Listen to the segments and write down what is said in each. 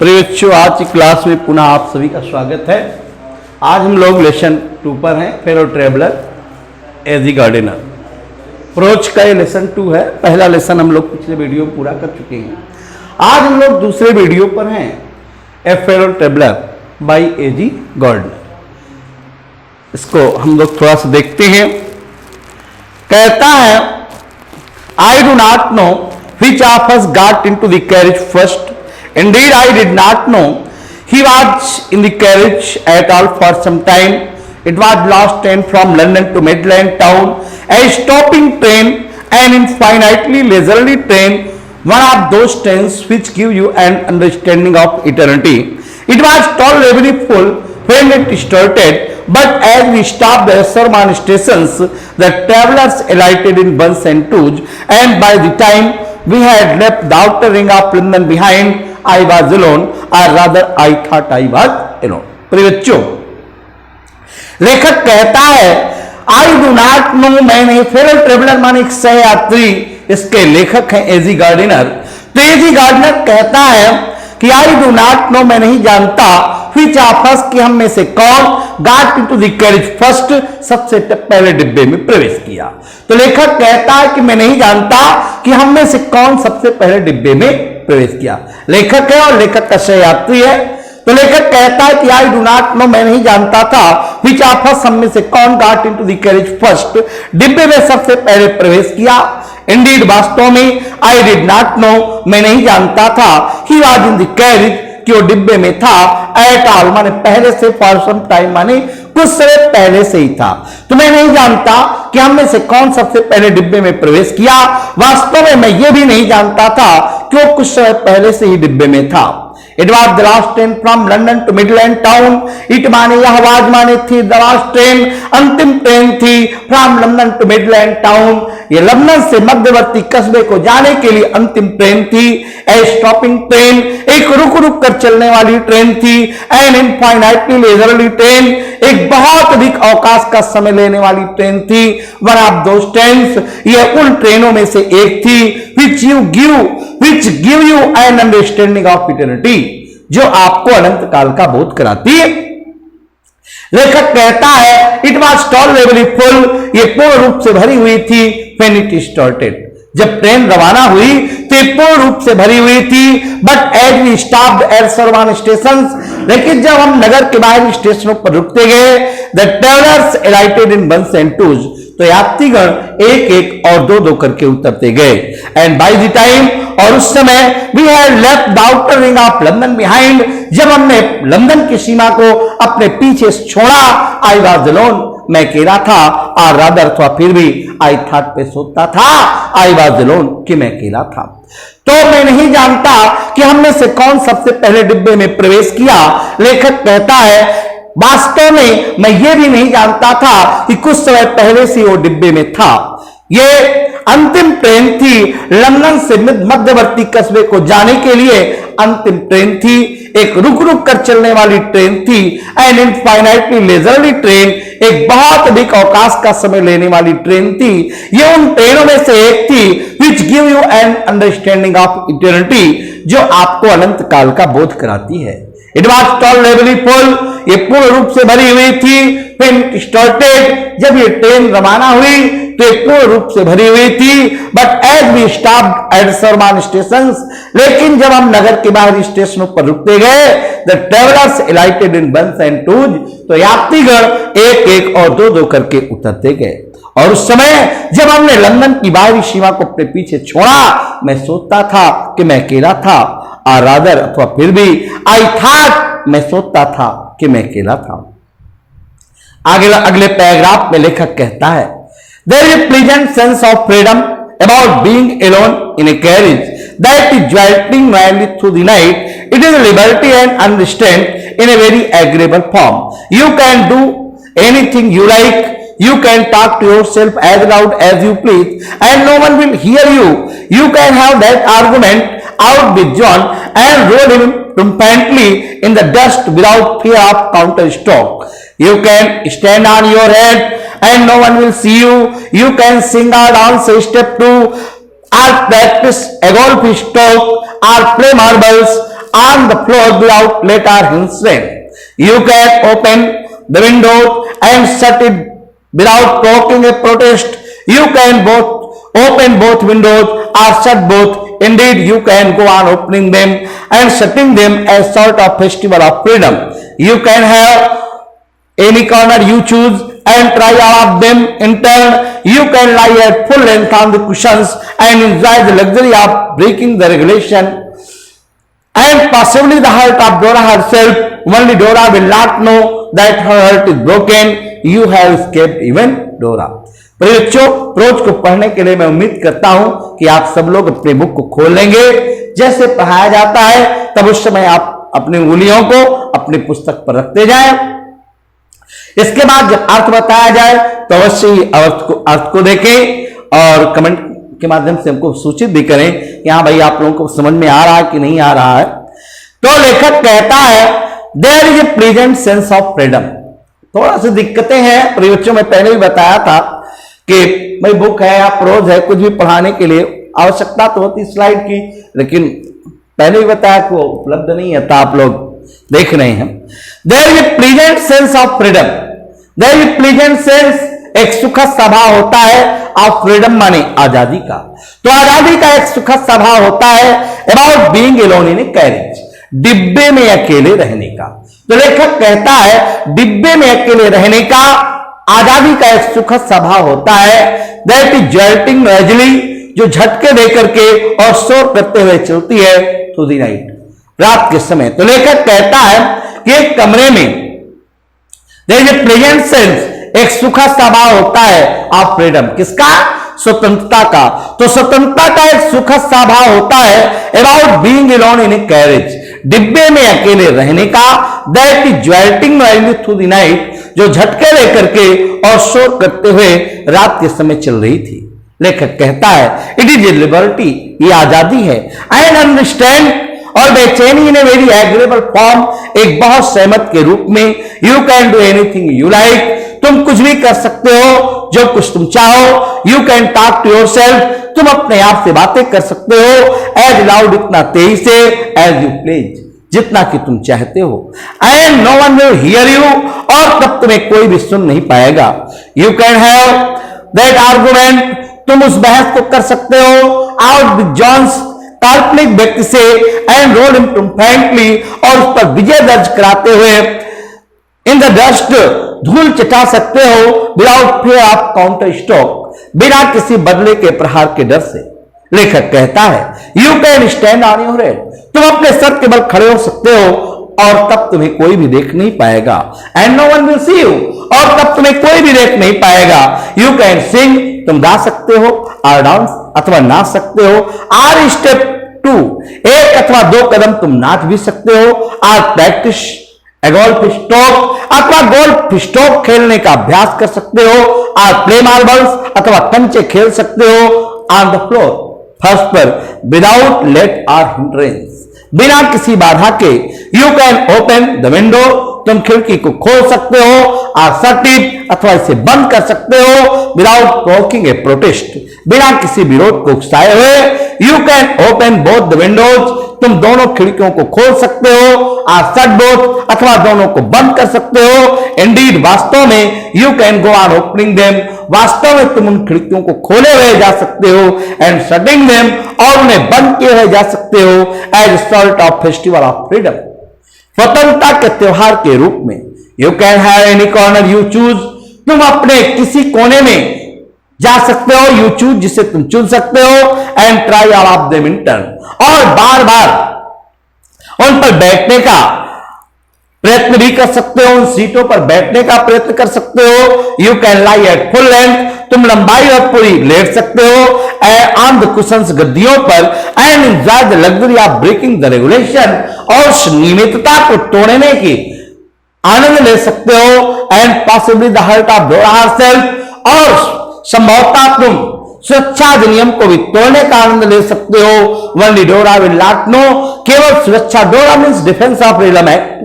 प्रिय बच्चों, आज की क्लास में पुनः आप सभी का स्वागत है। आज हम लोग लेसन 2 पर हैं, fellow traveller as a gardener. Approach का ये लेसन 2 है। पहला लेसन हम लोग पिछले वीडियो में पूरा कर चुके हैं। आज हम लोग दूसरे वीडियो पर हैं, a fellow traveller by A G. Gardiner. इसको हम लोग थोड़ा सा देखते हैं। कहता है, I do not know which of us got into the carriage first. Indeed, I did not know he was in the carriage at all for some time. It was last train from London to Midland town, a stopping train, an infinitely leisurely train, one of those trains which give you an understanding of eternity. It was tolerably full when it started, but as we stopped at Sarman stations, the travelers alighted in ones and twos, and by the time we had left the outer ring of London behind, I was alone, or rather I thought I was alone. प्रिय बच्चों, लेखक कहता है, I do not no, मैं नहीं, fellow traveller माने एक सहयात्री, इसके लेखक हैं ए.जी. गार्डनर। तो ए.जी. गार्डनर कहता है कि आई डू नॉट नो, मैं नहीं जानता, which of us, कि हम में से कौन got into the carriage first, सबसे पहले डिब्बे में प्रवेश किया। तो लेखक कहता है कि मैं नहीं जानता कि हम में से कौन सबसे पहले डिब्बे में प्रवेश किया। लेखक है और लेखक का सहयात्री है। तो लेखक कहता है कि आई डू नॉट नो, मैं नहीं जानता था, which of us, हम में से कौन got into the carriage first, डिब्बे में सबसे पहले प्रवेश किया। इंडीड, वास्तव में, आई डिड नॉट नो, मैं नहीं जानता था, he was in the carriage, कि वो डिब्बे में था, एट ऑल माने पहले से, फॉर सम टाइम माने कुछ समय पहले से ही था। तो मैं नहीं जानता कि हम में से कौन सबसे पहले डिब्बे में प्रवेश किया। वास्तव में मैं ये भी नहीं जानता था कि वो कुछ समय पहले से ही डिब्बे में था। It was the last train from London to Midland town. It माने यह आवाज माने थी, द लास्ट ट्रेन, अंतिम ट्रेन थी, from London to Midland town, ये लंदन से मध्यवर्ती कस्बे को जाने के लिए अंतिम ट्रेन थी। ए स्टॉपिंग ट्रेन, एक रुक रुक कर चलने वाली ट्रेन थी। एन इनफाइनाइटली लेजरली ट्रेन, एक बहुत अधिक अवकाश का समय लेने वाली ट्रेन थी। वन ऑफ दोस ट्रेन्स, ये उन ट्रेनों में से एक थी, which give you an understanding of eternity, जो आपको अनंत काल का बोध कराती है। लेखक कहता है, इट वॉज टॉलरेबली फुल, ये पूर्ण रूप से भरी हुई थी। when it started, जब ट्रेन रवाना हुई तो ये पूर्ण रूप से भरी हुई थी। But as we stopped at Sarwan station, लेकिन जब हम नगर के बाहरी स्टेशनों पर रुकते गए, the travellers alighted in ones and twos, तो यात्रीगण एक एक और दो दो करके उतरते गए। एंड बाय द टाइम, और उस समय, we had left the outer ring of London behind, जब हमने लंदन की सीमा को अपने पीछे छोड़ा, आई वाज अलोन, मैं अकेला था, और रादर, अथवा फिर भी, आई थॉट पे सोचता था, आई वाज अलोन, कि मैं अकेला था। तो मैं नहीं जानता कि हम में से कौन सबसे पहले डिब्बे में प्रवेश किया। लेखक कहता है, वास्तव में मैं ये भी नहीं जानता था कि कुछ समय पहले से वो डिब्बे में था। ये अंतिम ट्रेन थी, लंदन से मध्यवर्ती कस्बे को जाने के लिए अंतिम ट्रेन थी, एक रुक रुक कर चलने वाली ट्रेन थी। एन इनफाइनाइटली लेजरली ट्रेन, एक बहुत अधिक अवकाश का समय लेने वाली ट्रेन थी। ये उन ट्रेनों में से एक थी, which give you an understanding of eternity, जो आपको अनंत काल का बोध कराती है। इट वॉज टॉलरेबली फुल, ये पूर्ण रूप से भरी हुई थी। when it started, जब ये ट्रेन रवाना हुई तो ये पूर्ण रूप से भरी हुई थी। But as we stopped at Sarwan station, लेकिन जब हम नगर के बाहरी स्टेशनों पर रुकते गए, the travellers alighted in ones and twos, तो यात्रीगण एक एक और दो दो करके उतरते गए। और उस समय जब हमने लंदन की बाहरी सीमा को अपने पीछे छोड़ा, मैं सोचता था कि मैं अकेला था, और रादर, अथवा फिर भी, आई थॉट, मैं सोचता था कि मैं अकेला था। अगले पैराग्राफ में लेखक कहता है, there is a pleasant sense of freedom about being alone in a carriage that is jolting mainly through the night. It is liberty and understand in a very agreeable form. You can do anything you like, you can talk to yourself as loud as you please and no one will hear you. You can have that argument out with John and roll him triumphantly in the dust without fear of counter stroke. You can stand on your head and no one will see you. You can sing or dance a step to, or practice a golf stroke, or play marbles, on the floor without let or hindrance. You can open the window and shut it without provoking a protest. You can both open both windows or shut both. Indeed, you can go on opening them and shutting them as sort of festival of freedom. You can have any corner you choose and try all of them in turn. You can lie at full length on the cushions and enjoy the luxury of breaking the regulation. And possibly the heart of Dora herself. Only Dora will not know that her heart is broken. You have escaped even Dora. बच्चों, pros को पढ़ने के लिए मैं उम्मीद करता हूं कि आप सब लोग अपने बुक को खोल लेंगे। जैसे पढ़ाया जाता है तब उस समय आप अपनी उंगलियों को अपनी पुस्तक पर रखते जाएं। इसके बाद जब अर्थ बताया जाए तो अवश्य ही अर्थ को देखें और कमेंट के माध्यम से हमको सूचित भी करें कि हाँ भाई आप लोगों को समझ में आ रहा है कि नहीं आ रहा है। तो लेखक कहता है there is a pleasant sense of freedom. थोड़ा सी दिक्कतें हैं, बच्चों में पहले भी बताया था कि भाई बुक है या प्रोज है, कुछ भी पढ़ाने के लिए आवश्यकता तो होती स्लाइड की, लेकिन पहले भी बताया कि वो उपलब्ध नहीं है, तो आप लोग देख रहे हैं। There is a pleasant sense of freedom. There is pleasant sense, एक सुखद स्वभाव होता है ऑफ फ्रीडम माने आजादी का। तो आजादी का एक सुखद स्वभाव होता है about being alone in a carriage, डिब्बे में अकेले रहने का। तो लेखक कहता है डिब्बे में अकेले रहने का आजादी का एक सुखद स्वभाव होता है। दैट इज जर्टिंग नॉइजली, जो झटके देकर के और शोर करते हुए चलती है थ्रू द नाइट, रात के समय। तो लेखक कहता है कि एक कमरे में there is a pleasant sense, एक सुखद स्वभाव होता है ऑफ फ्रीडम, किसका? स्वतंत्रता का। तो स्वतंत्रता का एक सुखद स्वभाव होता है about being alone in a carriage, डिब्बे में अकेले रहने का। That is jolting noisily through the night, जो झटके लेकर के और शोर करते हुए रात के समय चल रही थी। लेखक कहता है इट इज ए लिबर्टी, ये आजादी है। एंड अंडरस्टैंड, और बेचैनी इन ए वेरी एग्रेबल फॉर्म, एक बहुत सहमत के रूप में। You can do anything you like, तुम कुछ भी कर सकते हो जो कुछ तुम चाहो। You can talk to yourself, तुम अपने आप से बातें कर सकते हो। एज लाउड, इतना तेजी से, एज यू प्लीज, जितना कि तुम चाहते हो। And no one will hear you, और तब तुम्हें कोई भी सुन नहीं पाएगा। You can have that argument, तुम उस बहस को कर सकते हो आउट विद जॉन्स, काल्पनिक व्यक्ति से, एंड रोल हिम ट्रिumphantly, और उस पर विजय दर्ज कराते हुए इन द डस्ट, धूल चटा सकते हो without fear of counter stroke, बिना किसी बदले के प्रहार के डर से। लेखक कहता है you can stand on your head, तुम अपने सर के बल खड़े हो सकते हो और तब तुम्हें कोई भी देख नहीं पाएगा। And no one will see you, और तब तुम्हें कोई भी देख नहीं पाएगा। यू कैन सिंग, तुम गा सकते हो, और डांस अथवा नाच सकते हो। आर स्टेप टू, एक अथवा दो कदम तुम नाच भी सकते हो। आर प्रैक्टिस गोल्फ स्ट्रोक, अथवा गोल्फ स्ट्रोक खेलने का अभ्यास कर सकते हो। आर प्ले मार्बल्स, अथवा कंचे खेल सकते हो ऑन द फ्लोर, फर्श पर, विदाउट लेट आर हिंड्रेंस, बिना किसी बाधा के। You can open the window, तुम खिड़की को खोल सकते हो। आर शट इट, अथवा इसे बंद कर सकते हो विदाउट प्रोवोकिंग ए प्रोटेस्ट, बिना किसी विरोध को उकसाए हुए। You can open both the Windows, तुम दोनों खिड़कियों को खोल सकते हो। आर शट बोथ, अथवा दोनों को बंद कर सकते हो। इंडीड, वास्तव में। You can go on opening them, वास्तव में तुम उन खिड़कियों को खोले हुए जा सकते हो। एंड शटिंग देम, और उन्हें बंद किए हुए जा सकते हो as sort of festival of freedom, स्वतंत्रता के त्योहार के रूप में। You can have any corner you choose, तुम अपने किसी कोने में जा सकते हो। यू चूज, जिसे तुम चुन सकते हो। And try all of them in turn, और बार बार उन पर बैठने का प्रयत्न भी कर सकते हो, उन सीटों पर बैठने का प्रयत्न कर सकते हो। You can lie at full length, तुम लंबाई और पूरी लेट सकते हो ऑन द कुशन्स, गद्दियों पर। And enjoy the luxury of breaking the regulation, और नियमितता को तोड़ने की आनंद ले सकते हो। And possibly the heart of Dora herself, और संभवतः तुम सुरक्षा अधिनियम को भी तोड़ने का आनंद ले सकते हो। वनली डोरा विल नॉट नो, केवल सुरक्षा, Dora means defence of freedom act,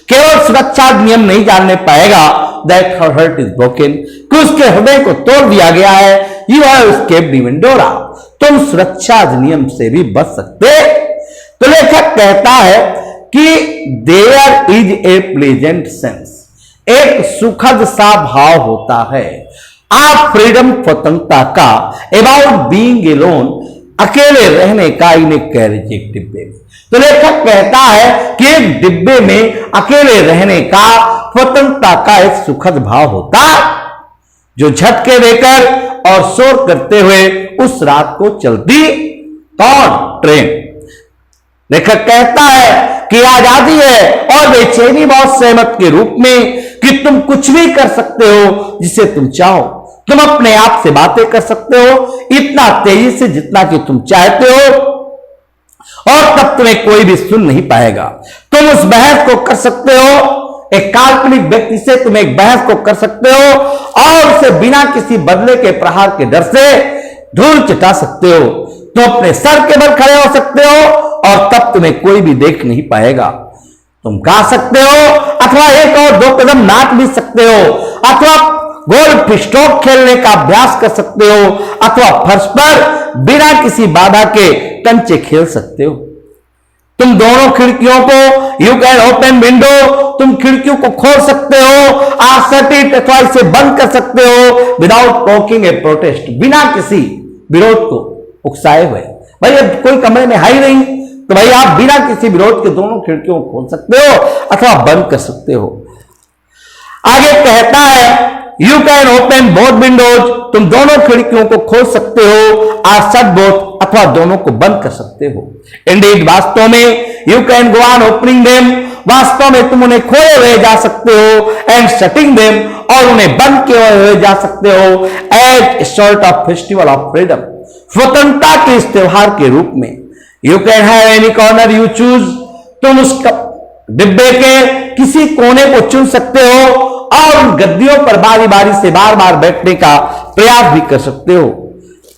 केवल सुरक्षा नियम नहीं जानने पाएगा that her heart is broken, कि उसके हृदय को तोड़ दिया गया है। यू हैव एस्केप्ड इवन डोरा, तुम सुरक्षा अधिनियम से भी बच सकते तो लेखक कहता है कि there is a pleasant sense, एक सुखद सा भाव होता है, आप फ्रीडम स्वतंत्रता का, अबाउट बीइंग एलोन, अकेले रहने का, इन ए कैरेज, एक डिब्बे में। तो लेखक कहता है कि एक डिब्बे में अकेले रहने का, स्वतंत्रता का एक सुखद भाव होता, जो झटके देकर और शोर करते हुए उस रात को चलती कौन? ट्रेन। लेखक कहता है कि आजादी है और बेचैनी बहुत सहमत के रूप में कि तुम कुछ भी कर सकते हो जिसे तुम चाहो, तुम अपने आप से बातें कर सकते हो इतना तेजी से जितना कि तुम चाहते हो, और तब तुम्हें कोई भी सुन नहीं पाएगा। तुम उस बहस को कर सकते हो, एक काल्पनिक व्यक्ति से तुम एक बहस को कर सकते हो और उसे बिना किसी बदले के प्रहार के डर से धूल चटा सकते हो। तुम अपने सर के बल खड़े हो सकते हो और तब तुम्हें कोई भी देख नहीं पाएगा। तुम गा सकते हो अथवा एक और दो कदम नाच भी सकते हो, अथवा गोल्फ स्ट्रोक खेलने का अभ्यास कर सकते हो, अथवा फर्श पर बिना किसी बाधा के कंचे खेल सकते हो। तुम दोनों खिड़कियों को, यू कैन ओपन विंडो, तुम खिड़कियों को खोल सकते हो, शट इट, अथवा इसे बंद कर सकते हो, विदाउट प्रोकिंग ए प्रोटेस्ट, बिना किसी विरोध को उकसाए हुए। भाई अब कोई कमरे में है ही नहीं, तो भाई आप बिना किसी विरोध के दोनों खिड़कियों को खोल सकते हो अथवा बंद कर सकते हो। आगे कहता है you can open both Windows, तुम दोनों खिड़कियों को खोल सकते हो, और शट बोथ, अथवा दोनों को बंद कर सकते हो। इंडीड, वास्तव में, you can go on opening them, वास्तव में तुम उन्हें खोले हुए जा सकते हो, एंड शटिंग देम, और उन्हें बंद किए हुए जा सकते हो, as a sort of festival of freedom, स्वतंत्रता के इस त्योहार के रूप में। You can have any corner you choose, तुम उस डिब्बे के किसी कोने को चुन सकते हो और उन गद्दियों पर बारी बारी से बार बार बैठने का प्रयास भी कर सकते हो।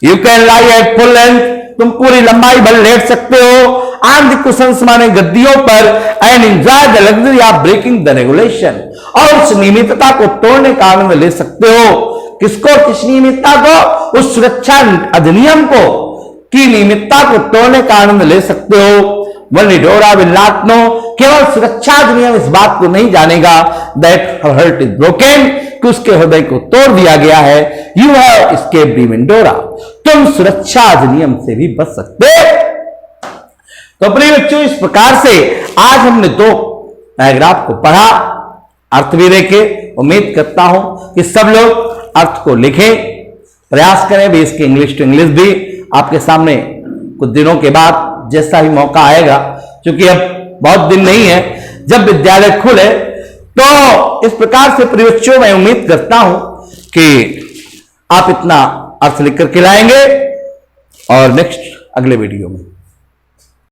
You can lie at full length, तुम पूरी लंबाई भर लेट सकते हो ऑन द कुशन्स, माने गद्दियों पर, and enjoy the luxury of breaking the regulation, और उस नियमितता को तोड़ने का आनंद ले सकते हो। किसको? किस नियमितता को? उस सुरक्षा अधिनियम को, की नियमितता को तोड़ने का आनंद ले सकते हो। वल्डोरा विल नॉट नो, केवल सुरक्षा अधिनियम इस बात को नहीं जानेगा, that her heart is broken, कि उसके हृदय को तोड़ दिया गया है। यू हैव एस्केप्ड द विंडोरा, तुम सुरक्षा अधिनियम से भी बच सकते। तो प्रिय बच्चों, इस प्रकार से आज हमने 2 पैराग्राफ को पढ़ा, अर्थ भी देखे। उम्मीद करता हूं कि सब लोग अर्थ को लिखें, प्रयास करें भी। इसके इंग्लिश टू इंग्लिश भी आपके सामने कुछ दिनों के बाद जैसा ही मौका आएगा, क्योंकि अब बहुत दिन नहीं है जब विद्यालय खुले, तो इस प्रकार से प्रिय बच्चों मैं उम्मीद करता हूं कि आप इतना अर्थ लिख करके लाएंगे। और नेक्स्ट अगले वीडियो में